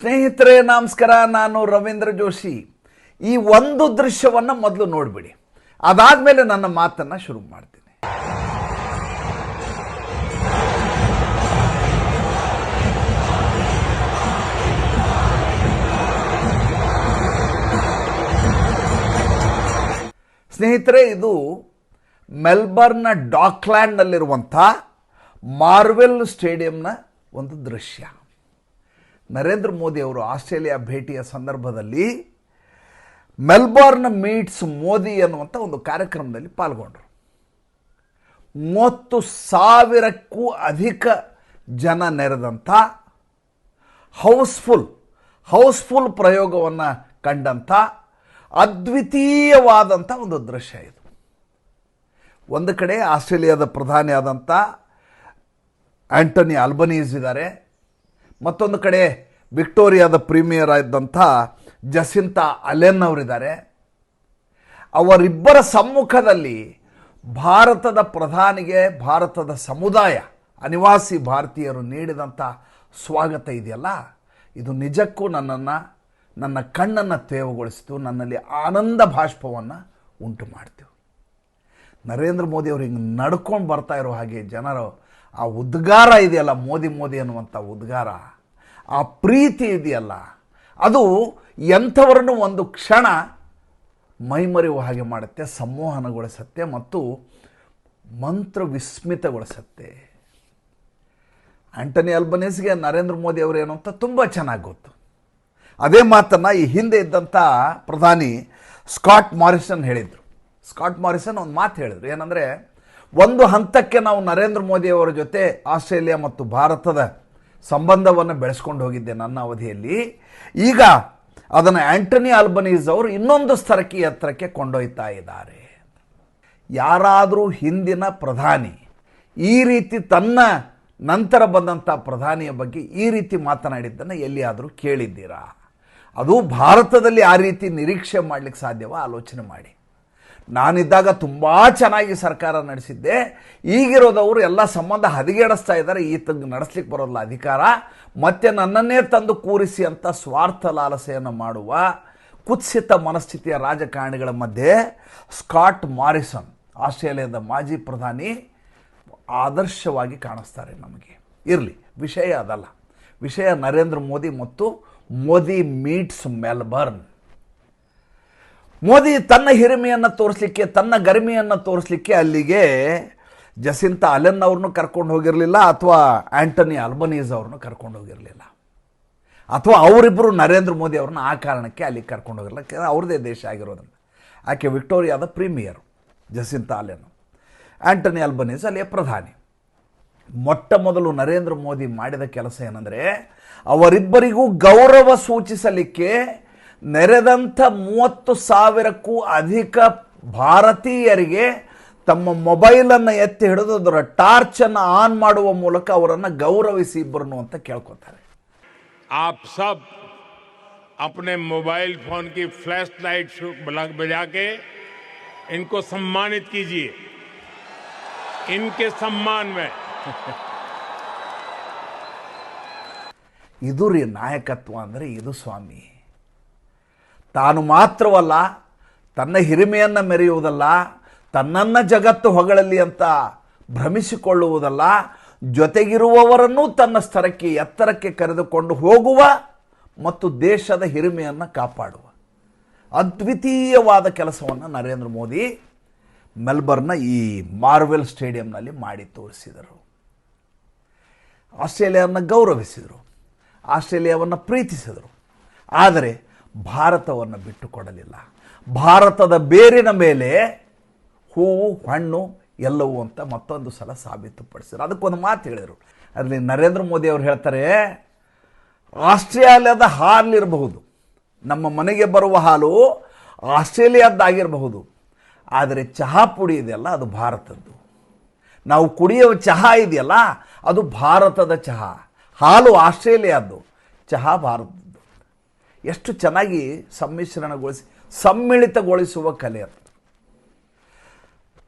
ಸ್ನೇಹಿತರೆ ನಮಸ್ಕಾರ, ನಾನು ರವೀಂದ್ರ ಜೋಶಿ. ಈ ಒಂದು ದೃಶ್ಯವನ್ನು ಮೊದಲು ನೋಡಿಬಿಡಿ, ಅದಾದಮೇಲೆ ನನ್ನ ಮಾತನ್ನು ಶುರು ಮಾಡ್ತೀನಿ. ಸ್ನೇಹಿತರೆ, ಇದು ಮೆಲ್ಬರ್ನ್ನ ಡಾಕ್ಲ್ಯಾಂಡ್ನಲ್ಲಿರುವಂಥ ಮಾರ್ವೆಲ್ ಸ್ಟೇಡಿಯಂನ ಒಂದು ದೃಶ್ಯ. ನರೇಂದ್ರ ಮೋದಿ ಅವರು ಆಸ್ಟ್ರೇಲಿಯಾ ಭೇಟಿಯ ಸಂದರ್ಭದಲ್ಲಿ ಮೆಲ್ಬರ್ನ್ ಮೀಟ್ಸ್ ಮೋದಿ ಅನ್ನುವಂಥ ಒಂದು ಕಾರ್ಯಕ್ರಮದಲ್ಲಿ ಪಾಲ್ಗೊಂಡರು. 30,000ಕ್ಕೂ ಅಧಿಕ ಜನ ನೆರೆದಂಥ ಹೌಸ್ಫುಲ್ ಪ್ರಯೋಗವನ್ನು ಕಂಡಂಥ ಅದ್ವಿತೀಯವಾದಂಥ ಒಂದು ದೃಶ್ಯ ಇದು. ಒಂದು ಕಡೆ ಆಸ್ಟ್ರೇಲಿಯಾದ ಪ್ರಧಾನಿ ಆದಂಥ ಆಂಟನಿ ಆಲ್ಬನೀಸ್ ಇದ್ದಾರೆ, ಮತ್ತೊಂದು ಕಡೆ ವಿಕ್ಟೋರಿಯಾದ ಪ್ರೀಮಿಯರ್ ಆದಂಥ ಜಸಿಂತಾ ಅಲೆನ್ ಅವರಿದ್ದಾರೆ. ಅವರಿಬ್ಬರ ಸಮ್ಮುಖದಲ್ಲಿ ಭಾರತದ ಪ್ರಧಾನಿಗೆ ಭಾರತದ ಸಮುದಾಯ, ಅನಿವಾಸಿ ಭಾರತೀಯರು ನೀಡಿದಂಥ ಸ್ವಾಗತ ಇದೆಯಲ್ಲ, ಇದು ನಿಜಕ್ಕೂ ನನ್ನ ಕಣ್ಣನ್ನು ತೇವಗೊಳಿಸಿತು, ನನ್ನಲ್ಲಿ ಆನಂದ ಭಾಷ್ಪವನ್ನು ಉಂಟು ಮಾಡ್ತೀವಿ. ನರೇಂದ್ರ ಮೋದಿ ಅವರು ಹಿಂಗೆ ನಡ್ಕೊಂಡು ಬರ್ತಾ ಇರೋ ಹಾಗೆ ಜನರು ಆ ಉದ್ಗಾರ ಇದೆಯಲ್ಲ, ಮೋದಿ ಅನ್ನುವಂಥ ಉದ್ಗಾರ, ಆ ಪ್ರೀತಿ ಇದೆಯಲ್ಲ, ಅದು ಎಂಥವರನ್ನು ಒಂದು ಕ್ಷಣ ಮೈಮರೆಯುವ ಹಾಗೆ ಮಾಡುತ್ತೆ, ಸಂಮೋಹನಗೊಳಿಸುತ್ತೆ ಮತ್ತು ಮಂತ್ರ ವಿಸ್ಮಿತಗೊಳಿಸುತ್ತೆ. ಆಂಟನಿ ಆಲ್ಬನೀಸ್ಗೆ ನರೇಂದ್ರ ಮೋದಿ ಅವರು ಏನು ಅಂತ ತುಂಬ ಚೆನ್ನಾಗಿ ಗೊತ್ತು. ಅದೇ ಮಾತನ್ನು ಈ ಹಿಂದೆ ಇದ್ದಂಥ ಪ್ರಧಾನಿ ಸ್ಕಾಟ್ ಮಾರಿಸನ್ ಹೇಳಿದರು. ಸ್ಕಾಟ್ ಮಾರಿಸನ್ ಒಂದು ಮಾತು ಹೇಳಿದರು, ಏನಂದರೆ, ಒಂದು ಹಂತಕ್ಕೆ ನಾವು ನರೇಂದ್ರ ಮೋದಿಯವರ ಜೊತೆ ಆಸ್ಟ್ರೇಲಿಯಾ ಮತ್ತು ಭಾರತದ ಸಂಬಂಧವನ್ನು ಬೆಳೆಸ್ಕೊಂಡು ಹೋಗಿದ್ದೆ ನನ್ನ ಅವಧಿಯಲ್ಲಿ. ಈಗ ಅದನ್ನು ಆಂಟನಿ ಆಲ್ಬನೀಸ್ ಅವರು ಇನ್ನೊಂದು ಎತ್ತರಕ್ಕೆ ಕೊಂಡೊಯ್ತಾ ಇದ್ದಾರೆ. ಯಾರಾದರೂ ಹಿಂದಿನ ಪ್ರಧಾನಿ ಈ ರೀತಿ ತನ್ನ ನಂತರ ಬಂದಂಥ ಪ್ರಧಾನಿಯ ಬಗ್ಗೆ ಈ ರೀತಿ ಮಾತನಾಡಿದ್ದನ್ನು ಎಲ್ಲಿಯಾದರೂ ಕೇಳಿದ್ದೀರಾ? ಅದು ಭಾರತದಲ್ಲಿ ಆ ರೀತಿ ನಿರೀಕ್ಷೆ ಮಾಡಲಿಕ್ಕೆ ಸಾಧ್ಯವ? ಆಲೋಚನೆ ಮಾಡಿ. ನಾನಿದ್ದಾಗ ತುಂಬ ಚೆನ್ನಾಗಿ ಸರ್ಕಾರ ನಡೆಸಿದ್ದೆ, ಈಗಿರೋದವರು ಎಲ್ಲ ಸಂಬಂಧ ಹದಗೆಡಿಸ್ತಾ ಇದ್ದಾರೆ, ಈತಂಗೆ ನಡೆಸ್ಲಿಕ್ಕೆ ಬರೋಲ್ಲ ಅಧಿಕಾರ, ಮತ್ತೆ ನನ್ನನ್ನೇ ತಂದು ಕೂರಿಸಿ ಅಂತ ಸ್ವಾರ್ಥ ಲಾಲಸೆಯನ್ನು ಮಾಡುವ ಕುತ್ಸಿತ ಮನಸ್ಥಿತಿಯ ರಾಜಕಾರಣಿಗಳ ಮಧ್ಯೆ ಸ್ಕಾಟ್ ಮಾರಿಸನ್, ಆಸ್ಟ್ರೇಲಿಯಾದ ಮಾಜಿ ಪ್ರಧಾನಿ, ಆದರ್ಶವಾಗಿ ಕಾಣಿಸ್ತಾರೆ ನಮಗೆ. ಇರಲಿ, ವಿಷಯ ಅದಲ್ಲ. ವಿಷಯ ನರೇಂದ್ರ ಮೋದಿ ಮತ್ತು ಮೋದಿ ಮೀಟ್ಸ್ ಮೆಲ್ಬರ್ನ್. ಮೋದಿ ತನ್ನ ಹಿರಿಮೆಯನ್ನು ತೋರಿಸಲಿಕ್ಕೆ, ತನ್ನ ಗರಿಮೆಯನ್ನು ತೋರಿಸಲಿಕ್ಕೆ ಅಲ್ಲಿಗೆ ಜಸಿಂತಾ ಅಲೆನ್ ಅವ್ರನ್ನೂ ಕರ್ಕೊಂಡು ಹೋಗಿರಲಿಲ್ಲ, ಅಥವಾ ಆಂಟನಿ ಆಲ್ಬನೀಸ್ ಅವ್ರನ್ನೂ ಕರ್ಕೊಂಡು ಹೋಗಿರಲಿಲ್ಲ, ಅಥವಾ ಅವರಿಬ್ಬರು ನರೇಂದ್ರ ಮೋದಿ ಅವ್ರನ್ನ ಆ ಕಾರಣಕ್ಕೆ ಅಲ್ಲಿಗೆ ಕರ್ಕೊಂಡು ಹೋಗಿರಲಿಲ್ಲ, ಅವ್ರದ್ದೇ ದೇಶ ಆಗಿರೋದ್ರಿಂದ. ಆಕೆ ವಿಕ್ಟೋರಿಯಾದ ಪ್ರೀಮಿಯರು ಜಸಿಂತಾ ಅಲೆನ್, ಆಂಟನಿ ಆಲ್ಬನೀಸ್ ಅಲ್ಲಿಯ ಪ್ರಧಾನಿ. ಮೊಟ್ಟ ಮೊದಲು ನರೇಂದ್ರ ಮೋದಿ ಮಾಡಿದ ಕೆಲಸ ಏನಂದರೆ, ಅವರಿಬ್ಬರಿಗೂ ಗೌರವ ಸೂಚಿಸಲಿಕ್ಕೆ ನೆರೆದಂಥ 30,000ಕ್ಕೂ ಅಧಿಕ ಭಾರತೀಯರಿಗೆ ತಮ್ಮ ಮೊಬೈಲನ್ನು ಎತ್ತಿ ಹಿಡಿದು ಅದರ ಟಾರ್ಚನ್ನು ಆನ್ ಮಾಡುವ ಮೂಲಕ ಅವರನ್ನು ಗೌರವಿಸಿ ಇಬ್ಬರನ್ನು ಅಂತ ಕೇಳ್ಕೊತಾರೆ. आप सब अपने मोबाइल फोन की फ्लैश लाइट बजा के इनको सम्मानित कीजिए. इनके सम्मान में ಇದು ರೀ ನಾಯಕತ್ವ ಅಂದರೆ, ಇದು ಸ್ವಾಮಿ. ತಾನು ಮಾತ್ರವಲ್ಲ, ತನ್ನ ಹಿರಿಮೆಯನ್ನು ಮೆರೆಯುವುದಲ್ಲ, ತನ್ನನ್ನು ಜಗತ್ತು ಹೊಗಳಲಿ ಅಂತ ಭ್ರಮಿಸಿಕೊಳ್ಳುವುದಲ್ಲ, ಜೊತೆಗಿರುವವರನ್ನು ತನ್ನ ಎತ್ತರಕ್ಕೆ ಕರೆದುಕೊಂಡು ಹೋಗುವ ಮತ್ತು ದೇಶದ ಹಿರಿಮೆಯನ್ನು ಕಾಪಾಡುವ ಅದ್ವಿತೀಯವಾದ ಕೆಲಸವನ್ನು ನರೇಂದ್ರ ಮೋದಿ ಮೆಲ್ಬರ್ನ್ನ ಈ ಮಾರ್ವೆಲ್ ಸ್ಟೇಡಿಯಂನಲ್ಲಿ ಮಾಡಿ ತೋರಿಸಿದರು. ಆಸ್ಟ್ರೇಲಿಯಾವನ್ನು ಗೌರವಿಸಿದರು, ಆಸ್ಟ್ರೇಲಿಯಾವನ್ನು ಪ್ರೀತಿಸಿದರು, ಆದರೆ ಭಾರತವನ್ನು ಬಿಟ್ಟುಕೊಡಲಿಲ್ಲ. ಭಾರತದ ಬೇರಿನ ಮೇಲೆ ಹೂವು ಹಣ್ಣು ಎಲ್ಲವೂ ಅಂತ ಮತ್ತೊಂದು ಸಲ ಸಾಬೀತುಪಡಿಸಿದರು. ಅದಕ್ಕೊಂದು ಮಾತು ಹೇಳಿದರು. ಅದರಲ್ಲಿ ನರೇಂದ್ರ ಮೋದಿ ಅವರು ಹೇಳ್ತಾರೆ, ಆಸ್ಟ್ರೇಲಿಯಾದ ಹಾಲಿರಬಹುದು, ನಮ್ಮ ಮನೆಗೆ ಬರುವ ಹಾಲು ಆಸ್ಟ್ರೇಲಿಯಾದ್ದಾಗಿರಬಹುದು, ಆದರೆ ಚಹಾ ಪುಡಿ ಇದೆಯಲ್ಲ ಅದು ಭಾರತದ್ದು. ನಾವು ಕುಡಿಯುವ ಚಹಾ ಇದೆಯಲ್ಲ ಅದು ಭಾರತದ ಚಹಾ, ಹಾಲು ಆಸ್ಟ್ರೇಲಿಯಾದ್ದು, ಚಹಾ ಭಾರತದ್ದು. ಎಷ್ಟು ಚೆನ್ನಾಗಿ ಸಮ್ಮಿಳಿತಗೊಳಿಸುವ ಕಲೆ ಅದು.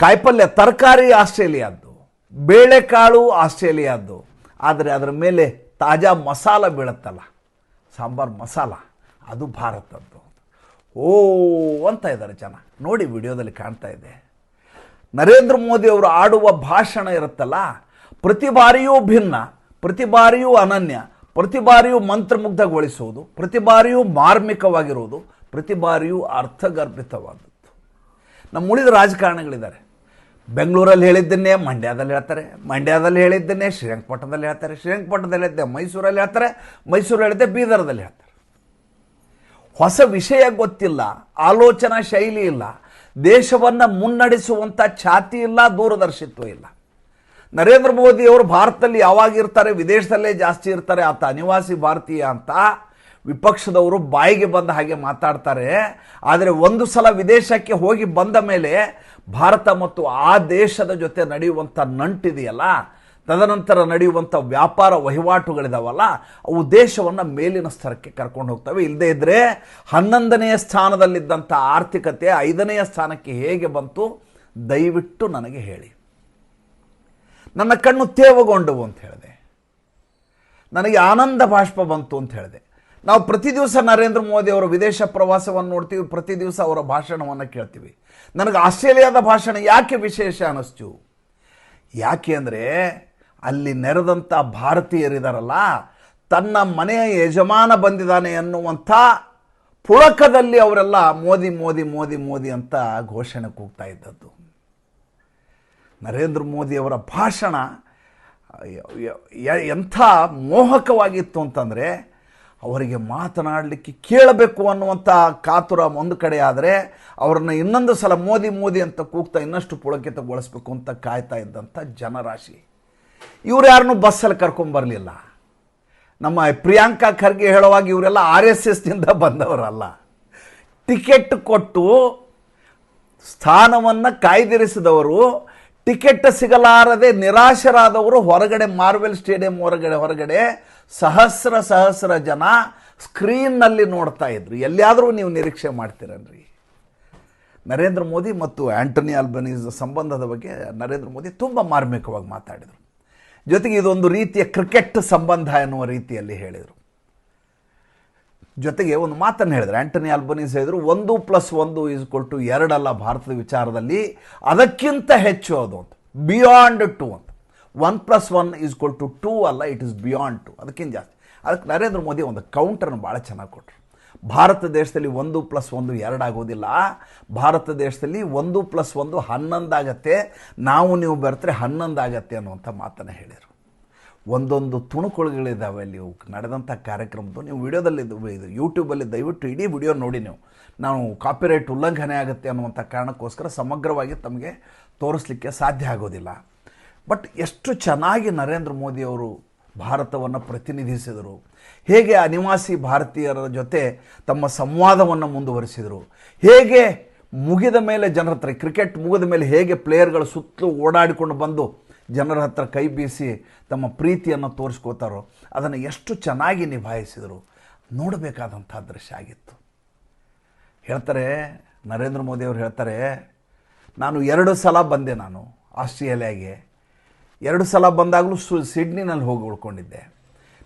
ಕಾಯಿಪಲ್ಯ ತರಕಾರಿ ಆಸ್ಟ್ರೇಲಿಯಾದ್ದು, ಬೇಳೆಕಾಳು ಆಸ್ಟ್ರೇಲಿಯಾದ್ದು, ಆದರೆ ಅದರ ಮೇಲೆ ತಾಜಾ ಮಸಾಲ ಬೀಳುತ್ತಲ್ಲ, ಸಾಂಬಾರ್ ಮಸಾಲ ಅದು ಭಾರತದ್ದು. ಓ ಅಂತ ಇದ್ದಾರೆ ಜನ. ನೋಡಿ ವಿಡಿಯೋದಲ್ಲಿ ಕಾಣ್ತಾ ಇದೆ. ನರೇಂದ್ರ ಮೋದಿ ಅವರು ಆಡುವ ಭಾಷಣ ಇರುತ್ತಲ್ಲ, ಪ್ರತಿ ಬಾರಿಯೂ ಭಿನ್ನ, ಪ್ರತಿ ಬಾರಿಯೂ ಅನನ್ಯ, ಪ್ರತಿ ಬಾರಿಯೂ ಮಂತ್ರಮುಗ್ಧಗೊಳಿಸುವುದು, ಪ್ರತಿ ಬಾರಿಯೂ ಮಾರ್ಮಿಕವಾಗಿರುವುದು, ಪ್ರತಿ ಬಾರಿಯೂ ಅರ್ಥಗರ್ಭಿತವಾದದ್ದು. ನಮ್ಮ ಉಳಿದ ರಾಜಕಾರಣಿಗಳಿದ್ದಾರೆ. ಬೆಂಗಳೂರಲ್ಲಿ ಹೇಳಿದ್ದನ್ನೇ ಮಂಡ್ಯದಲ್ಲಿ ಹೇಳ್ತಾರೆ, ಮಂಡ್ಯದಲ್ಲಿ ಹೇಳಿದ್ದನ್ನೇ ಶ್ರೀರಂಗಪಟ್ಟಣದಲ್ಲಿ ಹೇಳ್ತಾರೆ, ಶ್ರೀರಂಗಪಟ್ಟಣದಲ್ಲಿ ಹೇಳಿದ್ದೆ ಮೈಸೂರಲ್ಲಿ ಹೇಳ್ತಾರೆ, ಮೈಸೂರು ಹೇಳಿದ್ದೆ ಬೀದರ್ದಲ್ಲಿ ಹೇಳ್ತಾರೆ. ಹೊಸ ವಿಷಯ ಗೊತ್ತಿಲ್ಲ, ಆಲೋಚನಾ ಶೈಲಿ ಇಲ್ಲ, ದೇಶವನ್ನು ಮುನ್ನಡೆಸುವಂಥ ಛಾತಿ ಇಲ್ಲ, ದೂರದರ್ಶಿತ್ವ ಇಲ್ಲ. ನರೇಂದ್ರ ಮೋದಿ ಅವರು ಭಾರತದಲ್ಲಿ ಯಾವಾಗ ಇರ್ತಾರೆ, ವಿದೇಶದಲ್ಲೇ ಜಾಸ್ತಿ ಇರ್ತಾರೆ, ಆತ ಅನಿವಾಸಿ ಭಾರತೀಯ ಅಂತ ವಿಪಕ್ಷದವರು ಬಾಯಿಗೆ ಬಂದ ಹಾಗೆ ಮಾತಾಡ್ತಾರೆ. ಆದರೆ ಒಂದು ಸಲ ವಿದೇಶಕ್ಕೆ ಹೋಗಿ ಬಂದ ಮೇಲೆ ಭಾರತ ಮತ್ತು ಆ ದೇಶದ ಜೊತೆ ನಡೆಯುವಂಥ ನಂಟಿದೆಯಲ್ಲ, ತದನಂತರ ನಡೆಯುವಂಥ ವ್ಯಾಪಾರ ವಹಿವಾಟುಗಳಿದಾವಲ್ಲ, ಅವು ದೇಶವನ್ನು ಮೇಲಿನ ಸ್ತರಕ್ಕೆ ಕರ್ಕೊಂಡು ಹೋಗ್ತವೆ. ಇಲ್ಲದೇ ಇದ್ದರೆ 11ನೇ ಸ್ಥಾನದಲ್ಲಿದ್ದಂಥ ಆರ್ಥಿಕತೆ 5ನೇ ಸ್ಥಾನಕ್ಕೆ ಹೇಗೆ ಬಂತು, ದಯವಿಟ್ಟು ನನಗೆ ಹೇಳಿ. ನನ್ನ ಕಣ್ಣು ತೇವಗೊಂಡವು ಅಂತ ಹೇಳಿದೆ, ನನಗೆ ಆನಂದ ಬಾಷ್ಪ ಬಂತು ಅಂತ ಹೇಳಿದೆ. ನಾವು ಪ್ರತಿ ದಿವಸ ನರೇಂದ್ರ ಮೋದಿ ಅವರ ವಿದೇಶ ಪ್ರವಾಸವನ್ನು ನೋಡ್ತೀವಿ, ಪ್ರತಿ ದಿವಸ ಅವರ ಭಾಷಣವನ್ನು ಕೇಳ್ತೀವಿ. ನನಗೆ ಆಸ್ಟ್ರೇಲಿಯಾದ ಭಾಷಣ ಯಾಕೆ ವಿಶೇಷ ಅನ್ನಿಸ್ತು? ಯಾಕೆ ಅಂದರೆ ಅಲ್ಲಿ ನೆರೆದಂಥ ಭಾರತೀಯರಿದಾರಲ್ಲ, ತನ್ನ ಮನೆಯ ಯಜಮಾನ ಬಂದಿದ್ದಾನೆ ಎನ್ನುವಂಥ ಪುಳಕದಲ್ಲಿ ಅವರೆಲ್ಲ ಮೋದಿ ಮೋದಿ ಮೋದಿ ಮೋದಿ ಅಂತ ಘೋಷಣೆ ಕೂಗ್ತಾ ಇದ್ದದ್ದು. ನರೇಂದ್ರ ಮೋದಿಯವರ ಭಾಷಣ ಎಂಥ ಮೋಹಕವಾಗಿತ್ತು ಅಂತಂದರೆ, ಅವರಿಗೆ ಮಾತನಾಡಲಿಕ್ಕೆ ಕೇಳಬೇಕು ಅನ್ನುವಂಥ ಕಾತುರ ಒಂದು ಕಡೆ ಆದರೆ, ಅವರನ್ನು ಇನ್ನೊಂದು ಸಲ ಮೋದಿ ಮೋದಿ ಅಂತ ಕೂಗ್ತಾ ಇನ್ನಷ್ಟು ಪುಳಕಿತಗೊಳಿಸ್ಬೇಕು ಅಂತ ಕಾಯ್ತಾ ಇದ್ದಂಥ ಜನರಾಶಿ. ಇವ್ರು ಯಾರನ್ನೂ ಬಸ್ಸಲ್ಲಿ ಕರ್ಕೊಂಬರಲಿಲ್ಲ. ನಮ್ಮ ಪ್ರಿಯಾಂಕಾ ಖರ್ಗೆ ಹೇಳುವಾಗ ಇವರೆಲ್ಲ RSSನಿಂದ ಬಂದವರಲ್ಲ. ಟಿಕೆಟ್ ಕೊಟ್ಟು ಸ್ಥಾನವನ್ನು ಕಾಯ್ದಿರಿಸಿದವರು, ಟಿಕೆಟ್ ಸಿಗಲಾರದೆ ನಿರಾಶರಾದವರು ಹೊರಗಡೆ, ಮಾರ್ವೆಲ್ ಸ್ಟೇಡಿಯಂ ಹೊರಗಡೆ ಸಹಸ್ರ ಜನ ಸ್ಕ್ರೀನ್ನಲ್ಲಿ ನೋಡ್ತಾ ಇದ್ರು. ಎಲ್ಲಿಯಾದರೂ ನೀವು ನಿರೀಕ್ಷೆ ಮಾಡ್ತೀರನ್ರಿ? ನರೇಂದ್ರ ಮೋದಿ ಮತ್ತು ಆಂಟನಿ ಆಲ್ಬನೀಸ್ ಸಂಬಂಧದ ಬಗ್ಗೆ ನರೇಂದ್ರ ಮೋದಿ ತುಂಬ ಮಾರ್ಮಿಕವಾಗಿ ಮಾತಾಡಿದರು. ಜೊತೆಗೆ ಇದೊಂದು ರೀತಿಯ ಕ್ರಿಕೆಟ್ ಸಂಬಂಧ ಎನ್ನುವ ರೀತಿಯಲ್ಲಿ ಹೇಳಿದರು. ಜೊತೆಗೆ ಒಂದು ಮಾತನ್ನು ಹೇಳಿದ್ರು, ಆಂಟನಿ ಆಲ್ಬನೀಸ್ ಹೇಳಿದರು, 1+1 2 ಭಾರತದ ವಿಚಾರದಲ್ಲಿ, ಅದಕ್ಕಿಂತ ಹೆಚ್ಚು ಅದು ಅಂತ, ಬಿಯಾಂಡ್ 2 ಅಂತ. 1+1 2 ಅಲ್ಲ, ಇಟ್ ಇಸ್ ಬಿಯಾಂಡ್ 2, ಅದಕ್ಕಿಂತ ಜಾಸ್ತಿ. ಅದಕ್ಕೆ ನರೇಂದ್ರ ಮೋದಿ ಒಂದು ಕೌಂಟರ್ನ ಭಾಳ ಚೆನ್ನಾಗಿ ಕೊಟ್ಟರು. ಭಾರತ ದೇಶದಲ್ಲಿ 1+1 2 ಆಗೋದಿಲ್ಲ, ಭಾರತ ದೇಶದಲ್ಲಿ 1+1 11 ಆಗತ್ತೆ, ನಾವು ನೀವು ಬರ್ತರೆ 11 ಆಗತ್ತೆ ಅನ್ನುವಂಥ ಮಾತನ್ನು ಹೇಳಿದರು. ಒಂದೊಂದು ತುಣುಕುಗಳಿದ್ದಾವೆ ಅಲ್ಲಿ ನಡೆದಂಥ ಕಾರ್ಯಕ್ರಮದ್ದು. ನೀವು ವಿಡಿಯೋದಲ್ಲಿ ಇದು ಯೂಟ್ಯೂಬಲ್ಲಿ ದಯವಿಟ್ಟು ಇಡೀ ವಿಡಿಯೋ ನೋಡಿ. ನಾವು ಕಾಪಿರೈಟ್ ಉಲ್ಲಂಘನೆ ಆಗುತ್ತೆ ಅನ್ನುವಂಥ ಕಾರಣಕ್ಕೋಸ್ಕರ ಸಮಗ್ರವಾಗಿ ತಮಗೆ ತೋರಿಸಲಿಕ್ಕೆ ಸಾಧ್ಯ ಆಗೋದಿಲ್ಲ. ಬಟ್ ಎಷ್ಟು ಚೆನ್ನಾಗಿ ನರೇಂದ್ರ ಮೋದಿಯವರು ಭಾರತವನ್ನು ಪ್ರತಿನಿಧಿಸಿದರು, ಹೇಗೆ ಅನಿವಾಸಿ ಭಾರತೀಯರ ಜೊತೆ ತಮ್ಮ ಸಂವಾದವನ್ನು ಮುಂದುವರಿಸಿದರು, ಹೇಗೆ ಮುಗಿದ ಮೇಲೆ ಜನರ ಹತ್ರ, ಕ್ರಿಕೆಟ್ ಮುಗಿದ ಮೇಲೆ ಹೇಗೆ ಪ್ಲೇಯರ್ಗಳು ಸುತ್ತಲೂ ಓಡಾಡಿಕೊಂಡು ಬಂದು ಜನರ ಹತ್ರ ಕೈ ಬೀಸಿ ತಮ್ಮ ಪ್ರೀತಿಯನ್ನು ತೋರಿಸ್ಕೋತಾರೋ, ಅದನ್ನು ಎಷ್ಟು ಚೆನ್ನಾಗಿ ನಿಭಾಯಿಸಿದರು. ನೋಡಬೇಕಾದಂಥ ದೃಶ್ಯ ಆಗಿತ್ತು. ಹೇಳ್ತಾರೆ ನರೇಂದ್ರ ಮೋದಿಯವರು ಹೇಳ್ತಾರೆ, ನಾನು 2 ಸಲ ಬಂದೆ, ನಾನು ಆಸ್ಟ್ರೇಲಿಯಾಗೆ 2 ಸಲ ಬಂದಾಗಲೂ ಸಿಡ್ನಿನಲ್ಲಿ ಹೋಗಿ ಉಳ್ಕೊಂಡಿದ್ದೆ.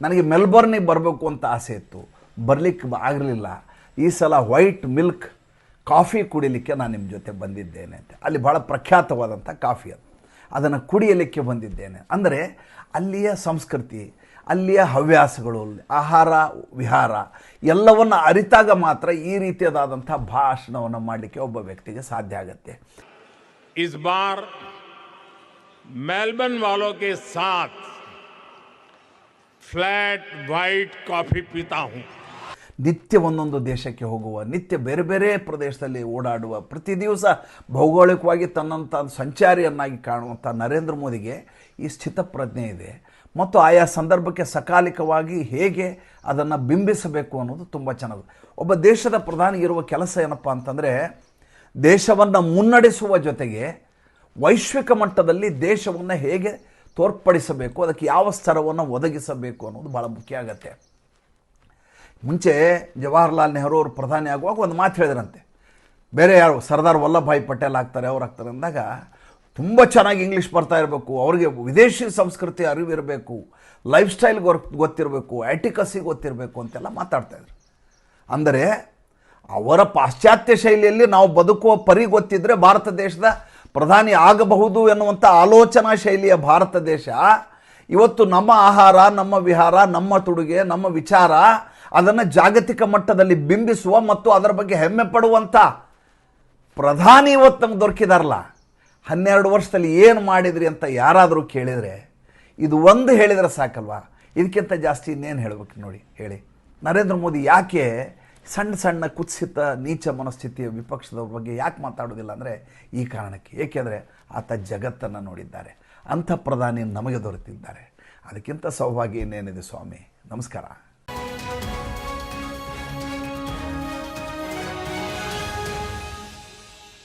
ನನಗೆ ಮೆಲ್ಬರ್ನಿಗೆ ಬರಬೇಕು ಅಂತ ಆಸೆ ಇತ್ತು, ಬರಲಿಕ್ಕೆ ಆಗಿರಲಿಲ್ಲ. ಈ ಸಲ ವೈಟ್ ಮಿಲ್ಕ್ ಕಾಫಿ ಕುಡಿಲಿಕ್ಕೆ ನಾನು ನಿಮ್ಮ ಜೊತೆ ಬಂದಿದ್ದೇನೆ ಅಂತ. ಅಲ್ಲಿ ಭಾಳ ಪ್ರಖ್ಯಾತವಾದಂಥ ಕಾಫಿ ಅದು, ಅದನ್ನು ಕುಡಿಯಲಿಕ್ಕೆ ಬಂದಿದ್ದೇನೆ. ಅಂದರೆ ಅಲ್ಲಿಯ ಸಂಸ್ಕೃತಿ, ಅಲ್ಲಿಯ ಹವ್ಯಾಸಗಳು, ಆಹಾರ ವಿಹಾರ ಎಲ್ಲವನ್ನು ಅರಿತಾಗ ಮಾತ್ರ ಈ ರೀತಿಯಾದಂಥ ಭಾಷಣವನ್ನು ಮಾಡಲಿಕ್ಕೆ ಒಬ್ಬ ವ್ಯಕ್ತಿಗೆ ಸಾಧ್ಯ ಆಗುತ್ತೆ. इस बार मेलबर्न वालों के साथ फ्लैट वाइट कॉफी पीता हूं. ನಿತ್ಯ ಒಂದೊಂದು ದೇಶಕ್ಕೆ ಹೋಗುವ, ನಿತ್ಯ ಬೇರೆ ಬೇರೆ ಪ್ರದೇಶದಲ್ಲಿ ಓಡಾಡುವ, ಪ್ರತಿ ದಿವಸ ಭೌಗೋಳಿಕವಾಗಿ ತನ್ನಂಥ ಸಂಚಾರಿಯನ್ನಾಗಿ ಕಾಣುವಂಥ ನರೇಂದ್ರ ಮೋದಿಗೆ ಈ ಸ್ಥಿತಪ್ರಜ್ಞೆ ಇದೆ. ಮತ್ತು ಆಯಾ ಸಂದರ್ಭಕ್ಕೆ ಸಕಾಲಿಕವಾಗಿ ಹೇಗೆ ಅದನ್ನು ಬಿಂಬಿಸಬೇಕು ಅನ್ನೋದು ತುಂಬ ಚೆನ್ನಾಗಿ. ಒಬ್ಬ ದೇಶದ ಪ್ರಧಾನಿ ಇರುವ ಕೆಲಸ ಏನಪ್ಪ ಅಂತಂದರೆ, ದೇಶವನ್ನು ಮುನ್ನಡೆಸುವ ಜೊತೆಗೆ ವೈಶ್ವಿಕ ಮಟ್ಟದಲ್ಲಿ ದೇಶವನ್ನು ಹೇಗೆ ತೋರ್ಪಡಿಸಬೇಕು, ಅದಕ್ಕೆ ಯಾವ ಸ್ತರವನ್ನು ಒದಗಿಸಬೇಕು ಅನ್ನೋದು ಭಾಳ ಮುಖ್ಯ ಆಗುತ್ತೆ. ಮುಂಚೆ ಜವಾಹರ್ಲಾಲ್ ನೆಹರು ಅವರು ಪ್ರಧಾನಿ ಆಗುವಾಗ ಒಂದು ಮಾತು ಹೇಳಿದ್ರಂತೆ, ಬೇರೆ ಯಾರು ಸರ್ದಾರ್ ವಲ್ಲಭಭಾಯಿ ಪಟೇಲ್ ಆಗ್ತಾರೆ, ಅವ್ರು ಆಗ್ತಾರೆ ಅಂದಾಗ ತುಂಬ ಚೆನ್ನಾಗಿ ಇಂಗ್ಲೀಷ್ ಬರ್ತಾ ಇರಬೇಕು, ಅವ್ರಿಗೆ ವಿದೇಶಿ ಸಂಸ್ಕೃತಿ ಅರಿವಿರಬೇಕು, ಲೈಫ್ ಸ್ಟೈಲ್ ಗೊತ್ತಿರಬೇಕು, ಎಟಿಕಸಿ ಗೊತ್ತಿರಬೇಕು ಅಂತೆಲ್ಲ ಮಾತಾಡ್ತಾಯಿದ್ರು. ಅಂದರೆ ಅವರ ಪಾಶ್ಚಾತ್ಯ ಶೈಲಿಯಲ್ಲಿ ನಾವು ಬದುಕುವ ಪರಿ ಗೊತ್ತಿದ್ದರೆ ಭಾರತ ದೇಶದ ಪ್ರಧಾನಿ ಆಗಬಹುದು ಎನ್ನುವಂಥ ಆಲೋಚನಾ ಶೈಲಿಯ ಭಾರತ ದೇಶ ಇವತ್ತು ನಮ್ಮ ಆಹಾರ, ನಮ್ಮ ವಿಹಾರ, ನಮ್ಮ ತೊಡುಗೆ, ನಮ್ಮ ವಿಚಾರ ಅದನ್ನು ಜಾಗತಿಕ ಮಟ್ಟದಲ್ಲಿ ಬಿಂಬಿಸುವ ಮತ್ತು ಅದರ ಬಗ್ಗೆ ಹೆಮ್ಮೆ ಪಡುವಂಥ ಪ್ರಧಾನಿ ಇವತ್ತು ನಮ್ಗೆ ದೊರಕಿದಾರಲ್ಲ. 12 ವರ್ಷದಲ್ಲಿ ಏನು ಮಾಡಿದ್ರಿ ಅಂತ ಯಾರಾದರೂ ಕೇಳಿದರೆ ಇದು ಒಂದು ಹೇಳಿದರೆ ಸಾಕಲ್ವಾ? ಇದಕ್ಕಿಂತ ಜಾಸ್ತಿ ಇನ್ನೇನು ಹೇಳಬೇಕು ನೋಡಿ, ಹೇಳಿ. ನರೇಂದ್ರ ಮೋದಿ ಯಾಕೆ ಸಣ್ಣ ಸಣ್ಣ ಕುತ್ಸಿತ ನೀಚ ಮನಸ್ಥಿತಿಯ ವಿಪಕ್ಷದವ್ರ ಬಗ್ಗೆ ಯಾಕೆ ಮಾತಾಡೋದಿಲ್ಲ ಅಂದರೆ ಈ ಕಾರಣಕ್ಕೆ. ಏಕೆಂದರೆ ಆತ ಜಗತ್ತನ್ನು ನೋಡಿದ್ದಾರೆ. ಅಂಥ ಪ್ರಧಾನಿ ನಮಗೆ ದೊರೆತಿದ್ದಾರೆ. ಅದಕ್ಕಿಂತ ಸೌಭಾಗ್ಯ ಇನ್ನೇನಿದೆ ಸ್ವಾಮಿ. ನಮಸ್ಕಾರ.